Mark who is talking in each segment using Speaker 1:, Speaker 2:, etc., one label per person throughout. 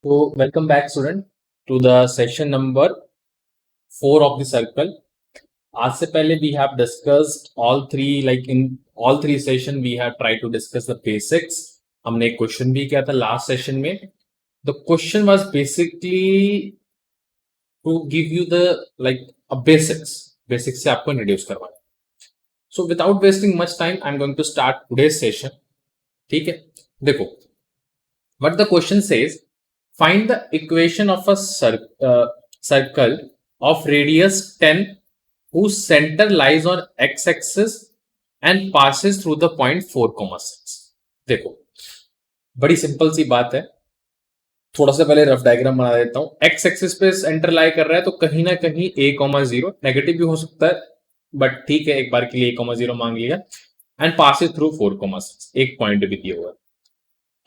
Speaker 1: So, welcome back, student, to the session number 4 of the circle. आज से पहले we have discussed all three, like in all three session we have tried to discuss the basics. हमने एक question भी किया था last session में. The question was basically to give you the like a basics से आपको introduce करवाना. So without wasting much time, I'm going to start today's session. ठीक है, देखो what the question says. Find the equation of a circle of radius 10 whose center lies on x-axis and passes through the point 4,6. देखो बड़ी simple सी बात है. थोड़ा सा पहले रफ डायग्राम बना देता हूं. एक्स एक्सिस पे सेंटर लाई कर रहा है तो कहीं ना कहीं a,0 नेगेटिव भी हो सकता है, बट ठीक है, एक बार के लिए a,0 मांग लिया. एंड पासेस थ्रू 4,6, एक पॉइंट भी दिया हुआ है.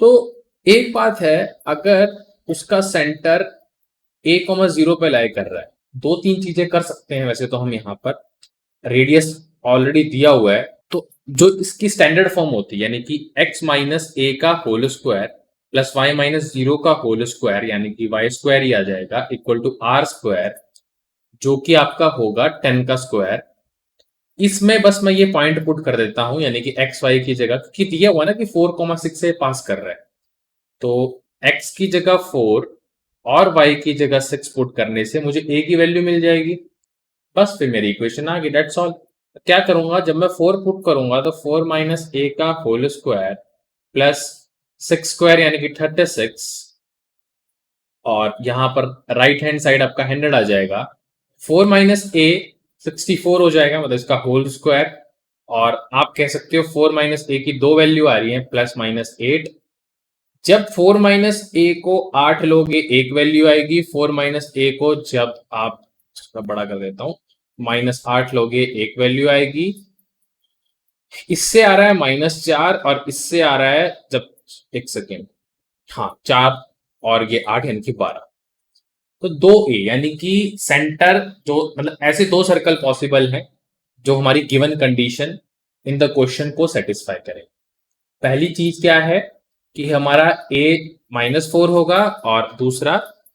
Speaker 1: तो एक बात है, अगर उसका सेंटर a,0 पे लाई कर रहा है, दो तीन चीजें कर सकते हैं. वैसे तो हम यहाँ पर रेडियस ऑलरेडी दिया हुआ है, तो जो इसकी स्टैंडर्ड फॉर्म होती है, यानी कि x माइनस ए का whole square plus y minus 0 का होल स्क्वायर, यानी कि y स्क्वायर ही आ जाएगा, इक्वल टू आर स्क्वायर, जो कि आपका होगा 10 का स्क्वायर. इसमें बस मैं ये पॉइंट पुट कर देता हूं, यानी कि एक्स वाई की जगह, क्योंकि दिया हुआ ना कि 4,6 से पास कर रहा है, तो x की जगह 4 और y की जगह 6 पुट करने से मुझे a की वैल्यू मिल जाएगी. बस फिर मेरी इक्वेशन आ गई. That's all. क्या करूंगा, जब मैं 4 पुट करूंगा तो 4 माइनस a का होल स्क्वायर प्लस 6 स्क्वायर यानी कि 36, और यहां पर राइट हैंड साइड आपका 100 आ जाएगा. 4 माइनस a 64 हो जाएगा, मतलब इसका होल स्क्वायर. और आप कह सकते हो 4 माइनस a की दो वैल्यू आ रही है, प्लस माइनस 8. जब 4 माइनस ए को 8 लोगे एक वैल्यू आएगी. 4 माइनस ए को जब आप, बड़ा कर देता हूं, माइनस 8 लोगे एक वैल्यू आएगी. इससे आ रहा है -4 और इससे आ रहा है, जब एक सेकेंड, हाँ 4 और ये 8 यानी कि 12. तो 2a, यानी कि सेंटर, जो मतलब ऐसे दो सर्कल पॉसिबल हैं जो हमारी given condition in the question को सेटिस्फाई करें. पहली चीज क्या है कि हमारा a -4 होगा और दूसरा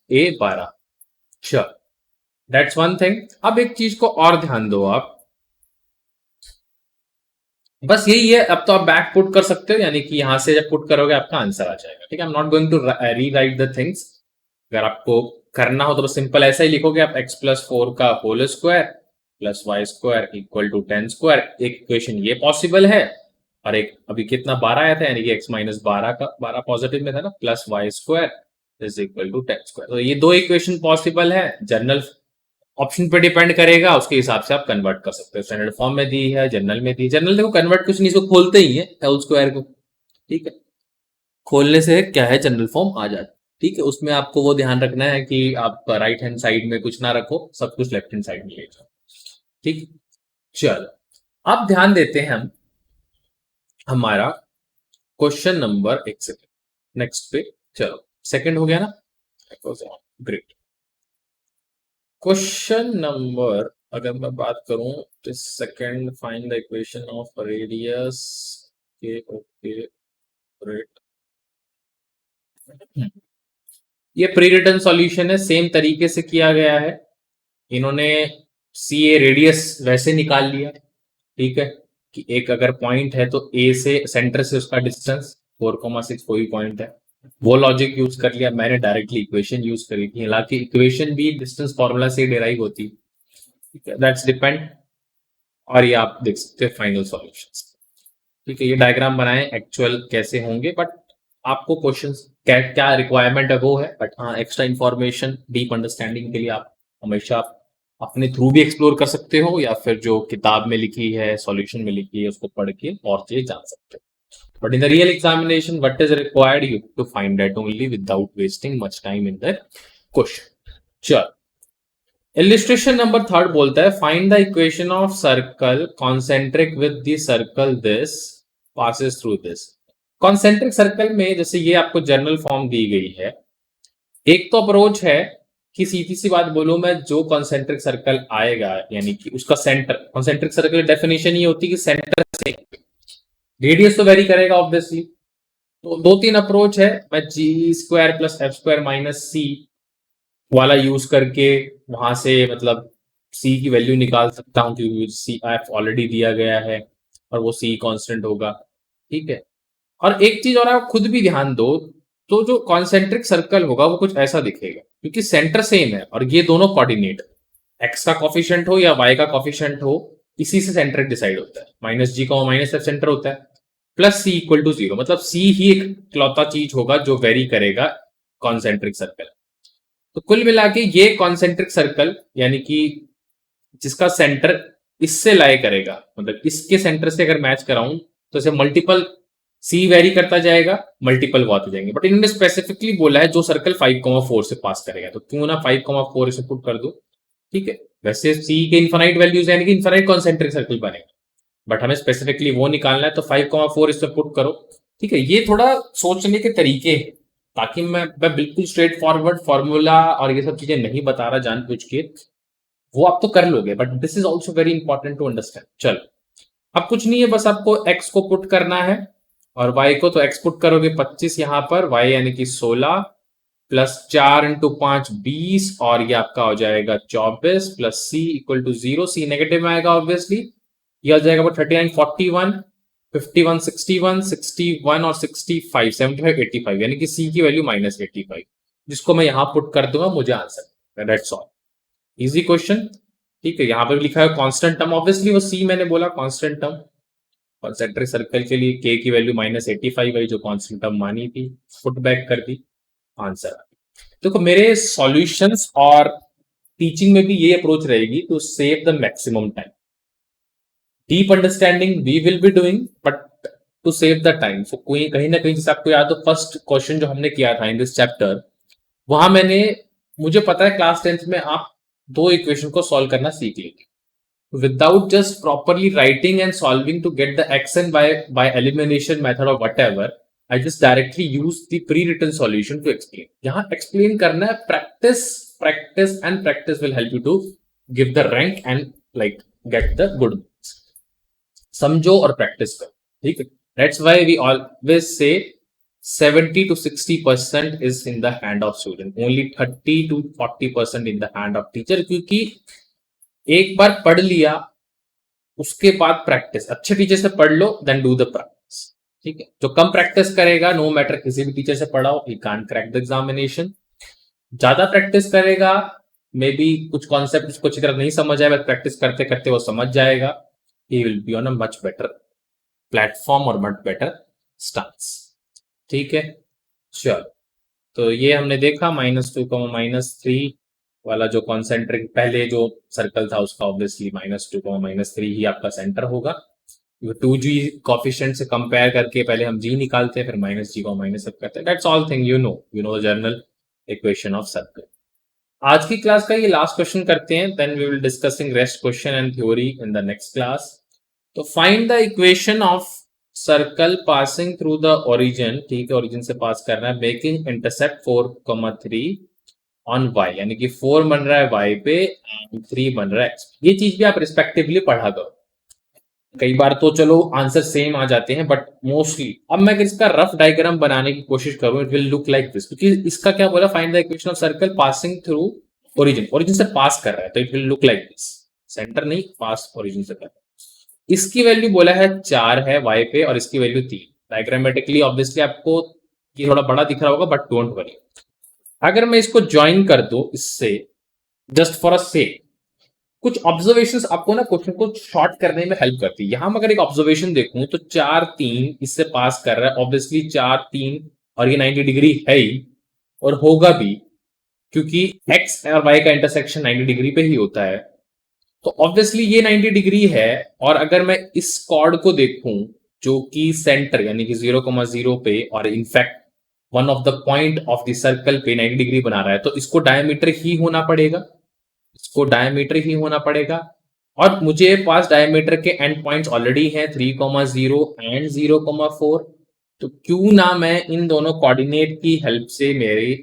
Speaker 1: a 12. Sure, that's one thing. अब एक चीज को और ध्यान दो आप, बस यही है. अब तो आप बैक पुट कर सकते हो, यानी कि यहां से जब पुट करोगे आपका आंसर आ जाएगा. ठीक है, I am not going to rewrite the things. अगर आपको करना हो तो बस सिंपल ऐसा ही लिखोगे आप, x प्लस 4 का whole square plus Y square equal to 10 square. एक इक्वेशन ये पॉसिबल है, और एक अभी कितना 12 आया था, यानी कि x माइनस 12 का 12 पॉजिटिव में था ना, plus Y square is equal to 10 square. तो ये दो इक्वेशन पॉसिबल है. जनरल ऑप्शन पे डिपेंड करेगा, उसके हिसाब से आप कन्वर्ट कर सकते हो. स्टैंडर्ड फॉर्म में दी है, जनरल में दी. जनरल देखो कन्वर्ट कुछ नहीं, इसको खोलते ही है होल स्क्वायर को. ठीक है, खोलने से क्या है, जनरल फॉर्म आ जाता है. ठीक है, उसमें आपको वो ध्यान रखना है कि आप राइट हैंड साइड में कुछ ना रखो, सब कुछ लेफ्ट हैंड साइड में ले जाओ. ठीक, चलो अब ध्यान देते हैं हम हमारा क्वेश्चन नंबर, एक सेकेंड, नेक्स्ट पे. चलो सेकंड हो गया ना, ग्रेट. क्वेश्चन नंबर, अगर मैं बात करूं तो second, find the equation of radius K. Okay, great. ये प्री रिटन सॉल्यूशन है, सेम तरीके से किया गया है. इन्होंने सी ए रेडियस वैसे निकाल लिया. ठीक है, कि एक अगर पॉइंट है तो ए से सेंटर से उसका डिस्टेंस 4,6 कोई पॉइंट है, वो लॉजिक यूज कर लिया. मैंने डायरेक्टली इक्वेशन यूज करी थी, हालांकि इक्वेशन भी डिस्टेंस फॉर्मूला से डिराइव होती है. ठीक है, दैट्स डिपेंड. और ये आप देख सकते हैं फाइनल सॉल्यूशंस. ठीक है, ये डायग्राम बनाए, एक्चुअल कैसे होंगे, बट आपको क्वेश्चन क्या क्या रिक्वायरमेंट है वो है. बट हाँ, एक्स्ट्रा इंफॉर्मेशन डीप अंडरस्टैंडिंग के लिए आप हमेशा अपने थ्रू भी एक्सप्लोर कर सकते हो, या फिर जो किताब में लिखी है, सॉल्यूशन में लिखी है, उसको पढ़ के और चीज जान सकते हो. But in the real examination what is required, you to find that only without wasting much time in the question. चल, इलिस्ट्रेशन नंबर 3 बोलता है, find the equation of circle concentric with the circle this passes through this. Concentric circle में जैसे ये आपको general form दी गई है. एक तो अप्रोच है कि सीधी सी बात बोलूं मैं, जो कॉन्सेंट्रिक सर्कल आएगा, यानी कि उसका सेंटर, कॉन्सेंट्रिक सर्कल की डेफिनेशन ये होती है कि सेंटर से रेडियस तो वेरी करेगा ऑब्वियसली. तो दो तीन अप्रोच है, मैं g square plus f square minus c वाला यूज करके वहां से मतलब सी की वैल्यू निकाल सकता हूँ, क्योंकि सी एफ ऑलरेडी दिया गया है और वो सी कांस्टेंट होगा। ठीक है, और एक चीज और आप खुद भी ध्यान दो, तो जो कॉन्सेंट्रिक सर्कल होगा वो कुछ ऐसा दिखेगा, क्योंकि सेंटर सेम है और ये दोनों कोऑर्डिनेट, एक्स का कॉफिशिएंट हो या वाई का कॉफिशिएंट हो, इसी से सेंटर डिसाइड होता है। माइनस जी का माइनस एफ सेंटर होता है, plus C equal to zero, मतलब सी ही एक इकलौता चीज होगा जो वेरी करेगा कॉन्सेंट्रिक सर्कल। तो कुल मिला के ये कॉन्सेंट्रिक सर्कल यानी कि जिसका सेंटर इससे लाई करेगा, मतलब इसके सेंटर से अगर मैच कराऊं तो इसे मल्टीपल सी वेरी करता जाएगा, मल्टीपल वो आते जाएंगे, बट इन्होंने स्पेसिफिकली बोला है जो सर्कल 5,4 से पास करेगा, तो क्यों ना 5,4 इसे पुट कर दो। ठीक है, वैसे सी के इन्फाइनाइट वैल्यूज यानी कि इन्फाइनाइट कॉन्सेंट्रिक सर्कल बनेगा, बट हमें स्पेसिफिकली वो निकालना है, तो 5,4 इसमें पुट करो। ठीक है, ये थोड़ा सोचने के तरीके हैं, ताकि मैं बिल्कुल स्ट्रेट फॉरवर्ड फॉर्मूला और ये सब चीजें नहीं बता रहा जानबूझ के, वो आप तो कर लोगे, but this is also very important to understand. चलो, अब कुछ नहीं है, बस आपको x को पुट करना है और y को, तो x पुट करोगे 25 यहां पर, y यानी कि 16 प्लस 4 इंटू 5 20, और ये आपका हो जाएगा 24 plus c equal to 0, C negative में आएगा ऑब्वियसली, ये हो जाएगा 39 41 51 61 61 और 65 75 85, यानी कि c की वैल्यू -85, जिसको मैं यहां पुट कर दूंगा, मुझे answer, that's all, easy question. ठीक है, यहां पर लिखा है कांस्टेंट टर्म, ऑब्वियसली वो सी मैंने बोला कांस्टेंट टर्म, कॉन्सेंट्रिक सर्कल के लिए के की वैल्यू -85 आई जो कांस्टेंट टर्म मानी थी, पुट बैक कर दी, आंसर आ गया। देखो मेरे सॉल्यूशंस और टीचिंग में भी ये अप्रोच रहेगी to save the maximum time, deep understanding we will be doing, but to save the time, so कोई कहीं ना कहीं, जैसे आपको याद हो फर्स्ट क्वेश्चन जो हमने किया था इन दिस चैप्टर, वहां मैंने, मुझे पता है क्लास 10th में आप दो इक्वेशन को सॉल्व करना सीख लेंगे without just properly writing and solving to get the x and by elimination method or whatever. I just directly use the pre-written solution to explain. यहाँ explain करना है, practice, practice and practice will help you to give the rank and like get the good marks. समझो और practice करो, ठीक है? That's why we always say 70 to 60% is in the hand of student, only 30 to 40% in the hand of teacher, क्योंकि एक बार पढ़ लिया उसके बाद प्रैक्टिस, अच्छे टीचर से पढ़ लो, देन डू द प्रैक्टिस। ठीक है, जो कम प्रैक्टिस करेगा, नो मैटर किसी भी टीचर से पढ़ाओ, he can't crack the examination. ज्यादा प्रैक्टिस करेगा, मे बी कुछ कॉन्सेप्ट उसको अच्छी तरह नहीं समझ आए, बट प्रैक्टिस करते करते वो समझ जाएगा, he will be on a much better platform और मच बेटर स्टांस। ठीक है, चलो, तो ये हमने देखा -2, -3 वाला जो कॉन्सेंट्रिक पहले जो सर्कल था उसका ऑब्वियसली -2, -3 ही आपका सेंटर होगा। 2g कॉफिशिएंट से कंपेयर करके पहले हम g निकालते हैं, फिर -g को माइनस सब करते हैं, that's all thing you know the general equation of circle. आज की क्लास का ये लास्ट क्वेश्चन करते हैं, then we will discussing rest question and theory in the next class. तो find the equation of circle passing through the origin, ठीक है, origin से पास करना है, मेकिंग इंटरसेप्ट 4,3 ऑन y, यानी कि 4 बन रहा है y पे एंड 3 बन रहा है x। ये चीज भी आप रिस्पेक्टिवली पढ़ा करो, कई बार तो चलो आंसर सेम आ जाते हैं, बट मोस्टली अब मैं इसका रफ डायग्राम बनाने की कोशिश करूं, it will look like this, क्योंकि इसका क्या बोला, find the equation of circle passing through origin, origin से पास कर रहा है, तो it will look like this, centre नहीं, पास ओरिजिन से कर रहा है। इसकी वैल्यू बोला है 4 है y पे और इसकी वैल्यू 3, डायग्रामेटिकली ऑब्वियसली आपको ये थोड़ा बड़ा दिख रहा होगा, बट डोंट वरी, अगर मैं इसको ज्वाइन कर दूं इससे, जस्ट फॉर अ सेक, कुछ ऑब्जर्वेशंस आपको ना क्वेश्चन को शॉर्ट करने में हेल्प करती है। यहां मैं अगर एक ऑब्जर्वेशन देखूं तो 4 3 इससे पास कर रहा है, ऑब्वियसली 4 3 और ये 90 डिग्री है ही और होगा भी, क्योंकि x और y का इंटरसेक्शन 90 डिग्री पे ही होता है, तो ऑब्वियसली ये 90 डिग्री है। और अगर मैं इस कॉर्ड को देखूं जो कि सेंटर यानी कि 0,0 पे और in fact one of the point of the circle पे 90 डिग्री बना रहा है, तो इसको डायमीटर ही होना पड़ेगा, इसको डायमीटर ही होना पड़ेगा। और मुझे पास डायमीटर के एंड पॉइंट्स ऑलरेडी हैं 3,0 एंड 0,4, तो क्यों ना मैं इन दोनों कोऑर्डिनेट की हेल्प से मेरे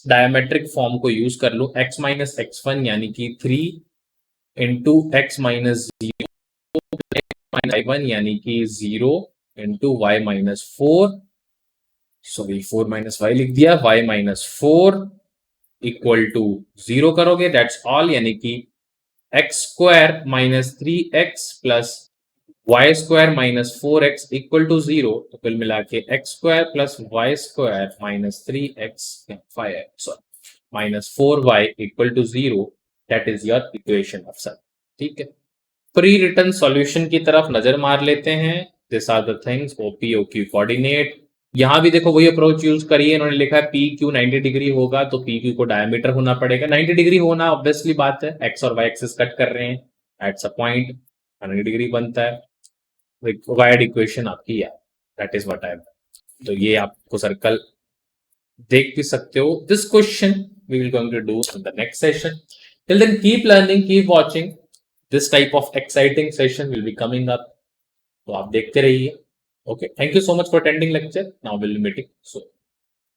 Speaker 1: डायमेट्रिक फॉर्म को यूज कर लूं, x माइनस x1 यानी कि 3 इंटू एक्स माइनस 0 y1 यानी कि 0 इंटू y माइनस 4 सो v4 माइनस वाई लिख दिया, y माइनस 4 इक्वल टू 0 करोगे, दैट्स ऑल, यानी कि X square minus 3x plus Y square minus 4x equal to 0, तो कुल मिला के X square plus Y square minus 3x 5x minus 4y equal to 0, that is your equation of sir. ठीक है, pre written solution की तरफ नजर मार लेते हैं। This are the things, OP OQ coordinate. यहां भी देखो वही अप्रोच यूज करिए, इन्होंने लिखा है पी क्यू 90 डिग्री होगा, तो पी क्यू को डायमीटर होना पड़ेगा। 90 डिग्री होना ऑब्वियसली बात है, एक्स और वाई एक्सिस कट कर रहे हैं एट अ पॉइंट, 90 डिग्री बनता है। रिक्वायर्ड इक्वेशन आपकी है, दैट इज व्हाट आई, तो ये आपको सर्कल देख भी सकते हो। This question we will going to do in the next session. Till then keep learning, keep watching, this type of exciting session will be coming up, तो आप देखते रहिए। Okay, thank you so much for attending lecture, now will be meeting soon.